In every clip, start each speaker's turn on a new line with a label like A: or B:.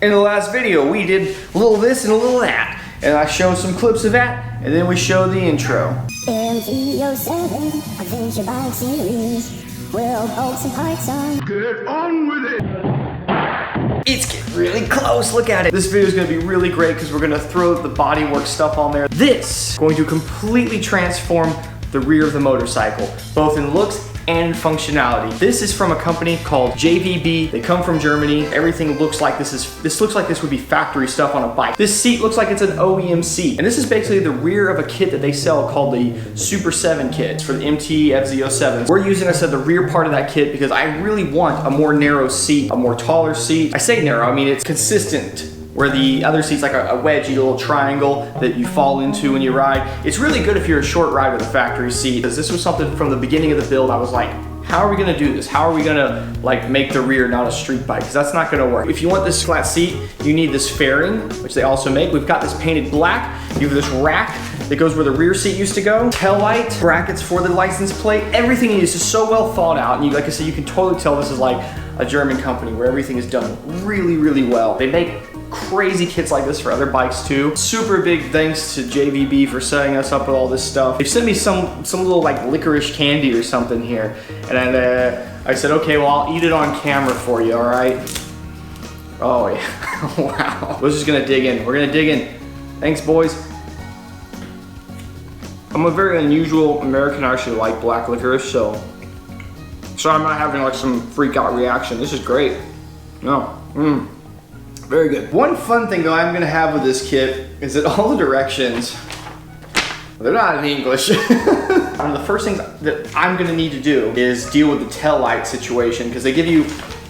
A: In the last video, we did a little this and a little that, and I showed some clips of that, and then we showed the intro.
B: MT-07 Adventure Bike Series. We'll bolt some parts on.
A: Get on with it! It's getting really close, look at it. This video is going to be really great because we're going to throw the bodywork stuff on there. This is going to completely transform the rear of the motorcycle, both in looks and functionality. This is from a company called JVB. They come from Germany. Everything looks like this looks like this would be factory stuff on a bike. This seat looks like it's an OEM seat. And this is basically the rear of a kit that they sell called the Super 7 kit. It's for the MT-07. We're using this at the rear part of that kit because I really want a more narrow seat, a more taller seat. I say narrow, I mean it's consistent. Where the other seat's like a wedgy little triangle that you fall into when you ride. It's really good if you're a short ride with a factory seat, because this was something from the beginning of the build I was like, how are we gonna do this? How are we gonna like make the rear not a street bike? Because that's not gonna work. If you want this flat seat, you need this fairing, which they also make. We've got this painted black. You have this rack that goes where the rear seat used to go. Tail light, brackets for the license plate. Everything is just so well thought out. And like I said, you can totally tell this is like a German company where everything is done really, really well. They make crazy kits like this for other bikes too. Super big thanks to JVB for setting us up with all this stuff. They sent me some little like licorice candy or something here, and I said, okay, well I'll eat it on camera for you, all right? Oh yeah, wow. We're just gonna dig in. We're gonna dig in. Thanks, boys. I'm a very unusual American. I actually like black licorice, so I'm not having like some freak out reaction. This is great. No. Very good. One fun thing though I'm gonna have with this kit is that all the directions, they're not in English. One of the first things that I'm gonna need to do is deal with the tail light situation, because they give you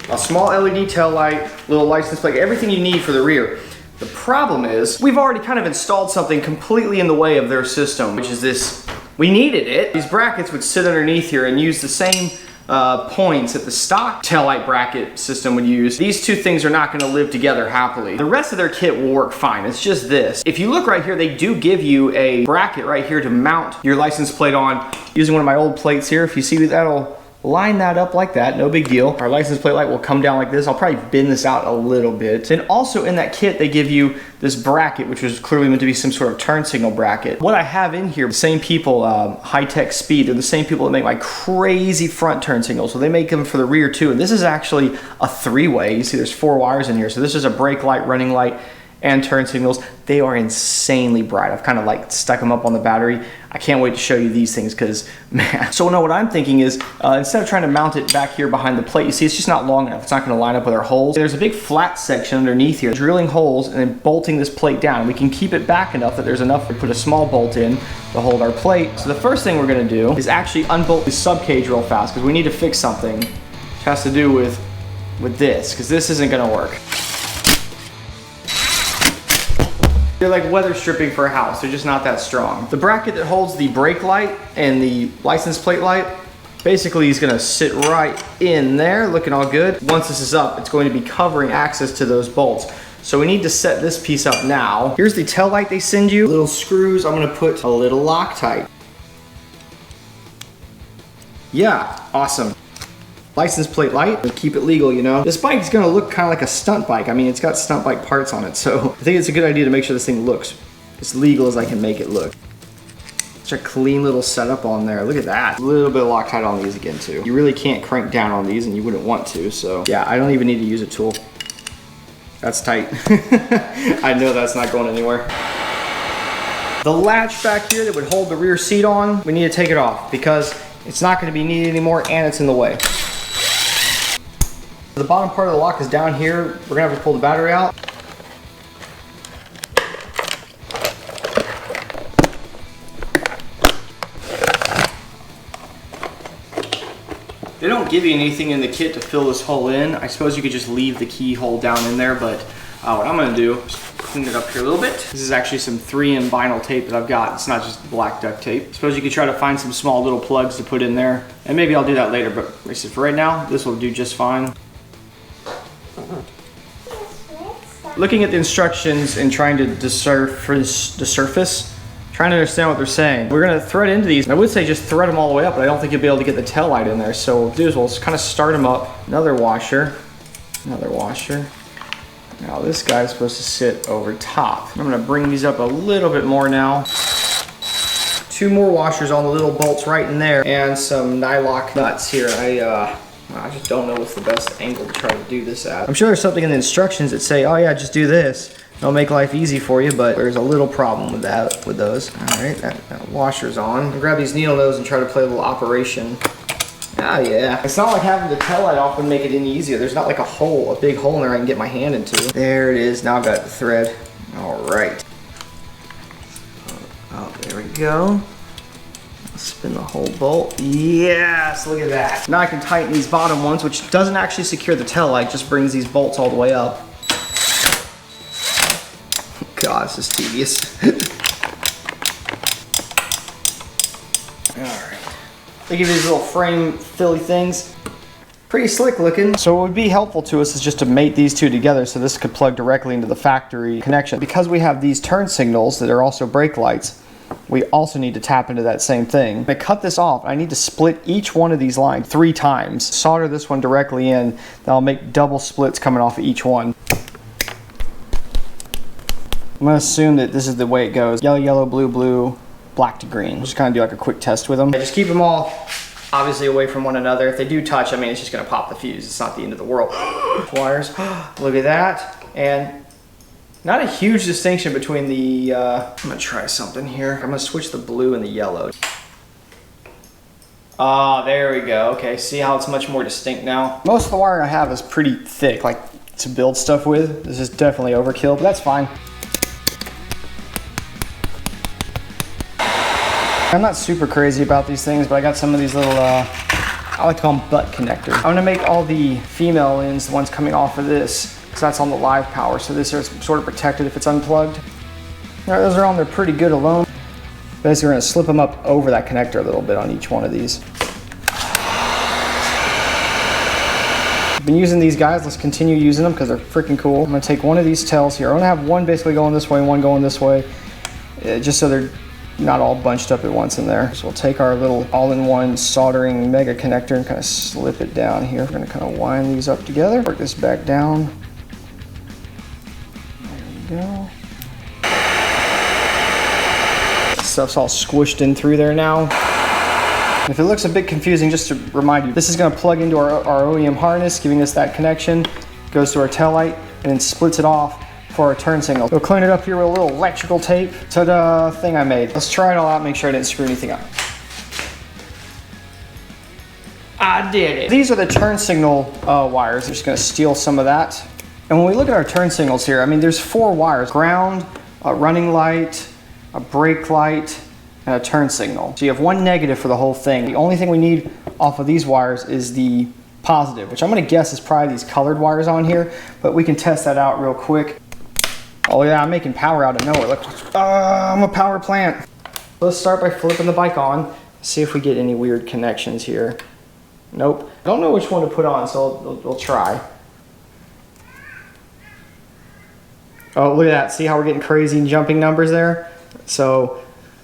A: a small LED tail light, little license plate, everything you need for the rear. The problem is we've already kind of installed something completely in the way of their system, which is this. We needed it. These brackets would sit underneath here and use the same points that the stock taillight bracket system would use. These two things are not going to live together happily. The rest of their kit will work fine. It's just this. If you look right here, they do give you a bracket right here to mount your license plate on. Using one of my old plates here, if you see, that'll line that up like that, no big deal. Our license plate light will come down like this. I'll probably bend this out a little bit. Then also in that kit, they give you this bracket, which was clearly meant to be some sort of turn signal bracket. What I have in here, the same people, High-Tech Speed, they're the same people that make my crazy front turn signals. So they make them for the rear too. And this is actually a three-way. You see there's 4 wires in here. So this is a brake light, running light, and turn signals. They are insanely bright. I've kind of like stuck them up on the battery. I can't wait to show you these things because, man. So no, what I'm thinking is instead of trying to mount it back here behind the plate, you see it's just not long enough. It's not going to line up with our holes. There's a big flat section underneath here, drilling holes and then bolting this plate down. We can keep it back enough that there's enough to put a small bolt in to hold our plate. So the first thing we're going to do is actually unbolt the sub cage real fast, because we need to fix something which has to do with this, because this isn't going to work. They're like weather stripping for a house. They're just not that strong. The bracket that holds the brake light and the license plate light basically is gonna sit right in there, looking all good. Once this is up, it's going to be covering access to those bolts. So we need to set this piece up now. Here's the tail light they send you. Little screws, I'm gonna put a little Loctite. Yeah, awesome. License plate light, keep it legal, you know. This bike is gonna look kind of like a stunt bike. I mean, it's got stunt bike parts on it, so I think it's a good idea to make sure this thing looks as legal as I can make it look. Such a clean little setup on there. Look at that. A little bit of Loctite on these again too. You really can't crank down on these, and you wouldn't want to, so yeah, I don't even need to use a tool. That's tight. I know that's not going anywhere. The latch back here that would hold the rear seat on, we need to take it off because it's not gonna be needed anymore and it's in the way. The bottom part of the lock is down here. We're gonna have to pull the battery out. They don't give you anything in the kit to fill this hole in. I suppose you could just leave the keyhole down in there, but what I'm gonna do is clean it up here a little bit. This is actually some 3M vinyl tape that I've got. It's not just black duct tape. I suppose you could try to find some small little plugs to put in there, and maybe I'll do that later, but like I said, for right now, this will do just fine. Looking at the instructions and trying to desurface the surface, trying to understand what they're saying. We're gonna thread into these. I would say just thread them all the way up, but I don't think you'll be able to get the tail light in there. So what we'll do is we'll kind of start them up. Another washer, Now this guy's supposed to sit over top. I'm gonna bring these up a little bit more now. 2 more washers on the little bolts right in there, and some nylock nuts here. I just don't know what's the best angle to try to do this at. I'm sure there's something in the instructions that say, oh yeah, just do this. It'll make life easy for you, but there's a little problem with that, with those. All right, that washer's on. I'll grab these needle nose and try to play a little operation. Ah, yeah. It's not like having the tail light off would make it any easier. There's not like a big hole in there I can get my hand into. There it is. Now I've got the thread. All right. Oh, there we go. Spin the whole bolt. Yes, look at that. Now I can tighten these bottom ones, which doesn't actually secure the tail light, just brings these bolts all the way up. God, this is tedious. Alright. They give you these little frame filly things. Pretty slick looking. So what would be helpful to us is just to mate these two together so this could plug directly into the factory connection. Because we have these turn signals that are also brake lights, we also need to tap into that same thing. To cut this off, I need to split each one of these lines 3 times. Solder this one directly in, then I'll make double splits coming off of each one. I'm gonna assume that this is the way it goes. Yellow, yellow, blue, blue, black to green. Just kind of do like a quick test with them. Just keep them all obviously away from one another. If they do touch, I mean, it's just gonna pop the fuse. It's not the end of the world. Wires, look at that. And not a huge distinction between the, I'm gonna try something here. I'm gonna switch the blue and the yellow. Ah, there we go. Okay, see how it's much more distinct now? Most of the wiring I have is pretty thick, like to build stuff with. This is definitely overkill, but that's fine. I'm not super crazy about these things, but I got some of these little, I like to call them butt connectors. I'm gonna make all the female ends, the ones coming off of this, because that's on the live power, so this is sort of protected if it's unplugged. All right, those are on there pretty good alone. Basically, we're gonna slip them up over that connector a little bit on each one of these. I've been using these guys, let's continue using them because they're freaking cool. I'm gonna take one of these tails here. I'm gonna have one basically going this way and one going this way, just so they're not all bunched up at once in there. So we'll take our little all-in-one soldering mega connector and kind of slip it down here. We're gonna kind of wind these up together, work this back down. There we go. Stuff's all squished in through there now. And if it looks a bit confusing, just to remind you, this is gonna plug into our OEM harness, giving us that connection, goes to our tail light, and then splits it off for our turn signal. We'll clean it up here with a little electrical tape. Ta-da, thing I made. Let's try it all out, make sure I didn't screw anything up. I did it. These are the turn signal wires. I'm just gonna steal some of that. And when we look at our turn signals here, I mean, there's 4 wires: ground, a running light, a brake light, and a turn signal. So you have 1 negative for the whole thing. The only thing we need off of these wires is the positive, which I'm gonna guess is probably these colored wires on here, but we can test that out real quick. Oh yeah, I'm making power out of nowhere. Look, I'm a power plant. Let's start by flipping the bike on. See if we get any weird connections here. Nope. I don't know which one to put on, so we'll try. Oh, look at that. See how we're getting crazy and jumping numbers there? So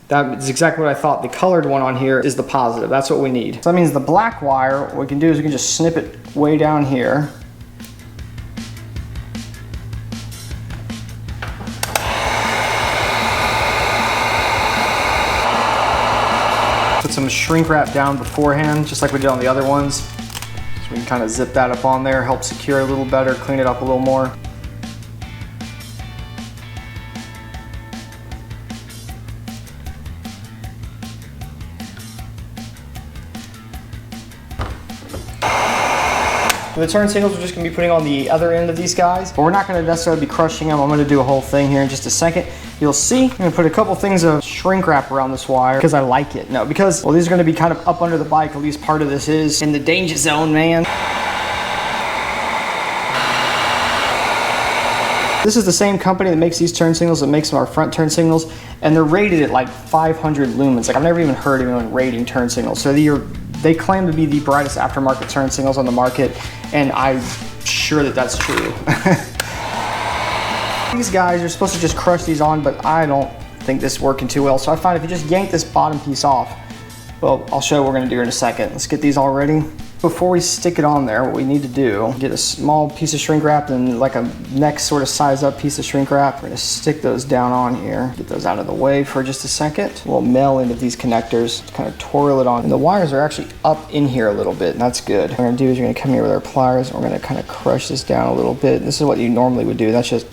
A: that is exactly what I thought. The colored one on here is the positive. That's what we need. So that means the black wire, what we can do is we can just snip it way down here. Put some shrink wrap down beforehand, just like we did on the other ones. So we can kind of zip that up on there, help secure a little better, clean it up a little more. For the turn signals, we're just going to be putting on the other end of these guys, but we're not going to necessarily be crushing them. I'm going to do a whole thing here in just a second. You'll see, I'm going to put a couple things of shrink wrap around this wire because I like it. No, because, well, these are going to be kind of up under the bike. At least part of this is in the danger zone, man. This is the same company that makes these turn signals that makes our front turn signals, and they're rated at like 500 lumens. Like, I've never even heard of anyone rating turn signals. So they claim to be the brightest aftermarket turn signals on the market, and I'm sure that that's true. These guys, you're supposed to just crush these on, but I don't think this is working too well. So I find if you just yank this bottom piece off, well, I'll show you what we're gonna do in a second. Let's get these all ready. Before we stick it on there, what we need to do, get a small piece of shrink wrap and like a next sort of size up piece of shrink wrap. We're gonna stick those down on here, get those out of the way for just a second. We'll mail into these connectors, kind of twirl it on. And the wires are actually up in here a little bit, and that's good. What we're gonna do is we're gonna come here with our pliers and we're gonna kind of crush this down a little bit. This is what you normally would do. That's just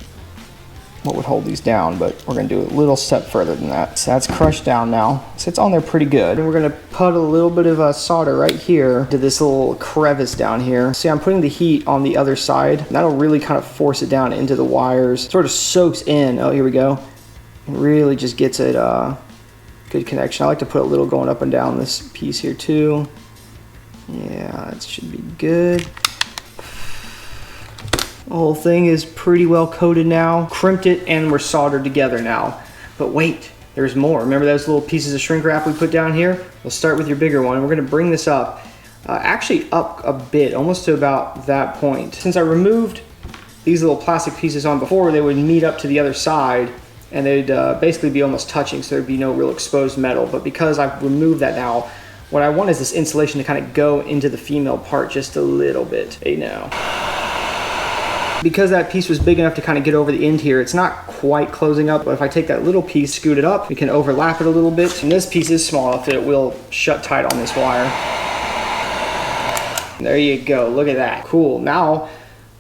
A: what would hold these down, but we're gonna do a little step further than that. So that's crushed down now. So it's on there pretty good. And we're gonna put a little bit of solder right here to this little crevice down here. See, I'm putting the heat on the other side. That'll really kind of force it down into the wires. Sort of soaks in. Oh, here we go. It really just gets it good connection. I like to put a little going up and down this piece here too. Yeah, it should be good. The whole thing is pretty well coated now. Crimped it and we're soldered together now. But wait, there's more. Remember those little pieces of shrink wrap we put down here? We'll start with your bigger one. We're gonna bring this up, actually up a bit, almost to about that point. Since I removed these little plastic pieces on before, they would meet up to the other side and they'd basically be almost touching, so there'd be no real exposed metal. But because I've removed that now, what I want is this insulation to kind of go into the female part just a little bit. Hey now. Because that piece was big enough to kind of get over the end here, it's not quite closing up, but if I take that little piece, scoot it up, we can overlap it a little bit. And this piece is small enough that it will shut tight on this wire. There you go, look at that. Cool, now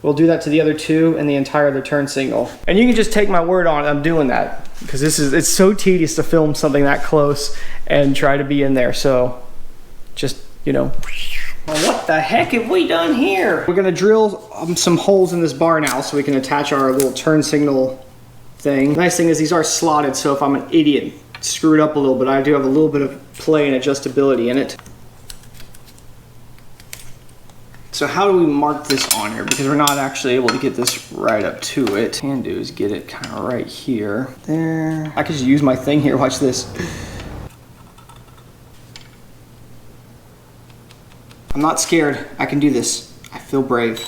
A: we'll do that to the other two and the entire other turn signal. And you can just take my word on it, I'm doing that. Because it's so tedious to film something that close and try to be in there, so just, you know. Well, what the heck have we done here? We're gonna drill some holes in this bar now so we can attach our little turn signal thing. Nice thing is these are slotted, so if I'm an idiot, screw it up a little bit, I do have a little bit of play and adjustability in it. So how do we mark this on here? Because we're not actually able to get this right up to it. What I can do is get it kind of right here. There. I could just use my thing here, watch this. I'm not scared. I can do this. I feel brave.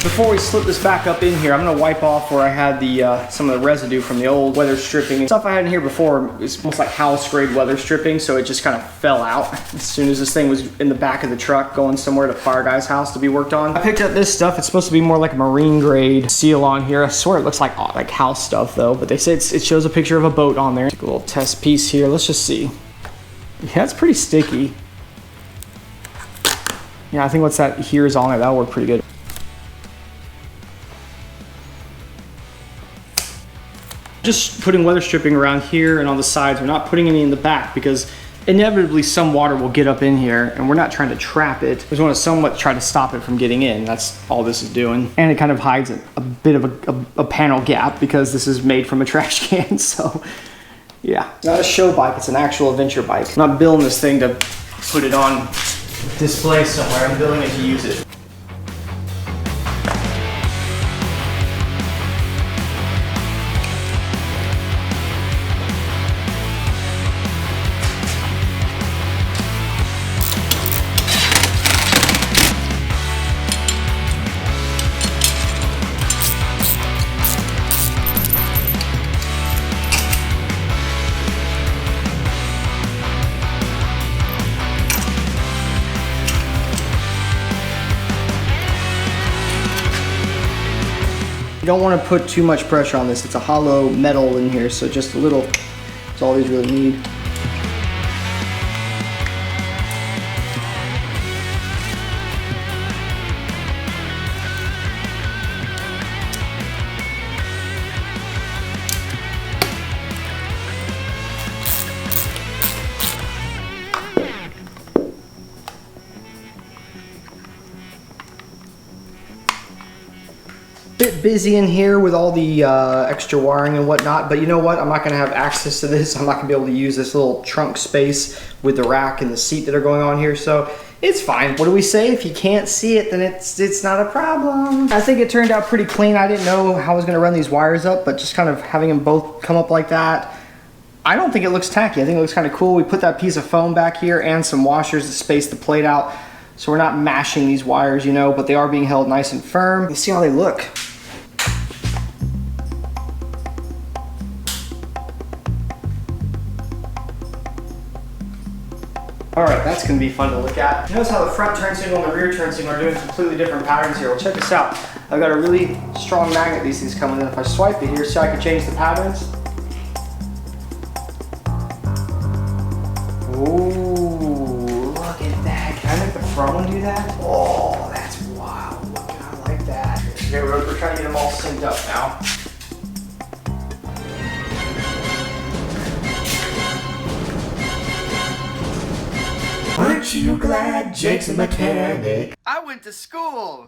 A: Before we slip this back up in here, I'm gonna wipe off where I had the some of the residue from the old weather stripping. And stuff I had in here before is almost like house grade weather stripping, so it just kind of fell out as soon as this thing was in the back of the truck going somewhere to Fire Guy's house to be worked on. I picked up this stuff. It's supposed to be more like a marine grade seal on here. I swear it looks like house stuff though, but they say it shows a picture of a boat on there. Take a little test piece here. Let's just see. Yeah, it's pretty sticky. Yeah, I think once that here is on it, that'll work pretty good. Just putting weather stripping around here and on the sides. We're not putting any in the back because inevitably some water will get up in here and we're not trying to trap it. We just want to somewhat try to stop it from getting in. That's all this is doing. And it kind of hides a bit of a panel gap because this is made from a trash can, so yeah. It's not a show bike, it's an actual adventure bike. I'm not building this thing to put it on display somewhere. I'm building it to use it. You don't want to put too much pressure on this. It's a hollow metal in here, so just a little is all these really need. Bit busy in here with all the extra wiring and whatnot, but you know what? I'm not gonna have access to this. I'm not gonna be able to use this little trunk space with the rack and the seat that are going on here, so it's fine. What do we say? If you can't see it, then it's not a problem. I think it turned out pretty clean. I didn't know how I was gonna run these wires up, but just kind of having them both come up like that, I don't think it looks tacky. I think it looks kind of cool. We put that piece of foam back here and some washers to space the plate out, so we're not mashing these wires, you know, but they are being held nice and firm. You see how they look. All right, that's gonna be fun to look at. Notice how the front turn signal and the rear turn signal are doing completely different patterns here. Well, check this out. I've got a really strong magnet these things come with, and if I swipe it here, see how I can change the patterns? Ooh, look at that. Can I make the front one do that? Oh, that's wild. Look, I like that. Okay, we're trying to get them all synced up now.
C: Aren't you glad Jake's a mechanic?
D: I went to school.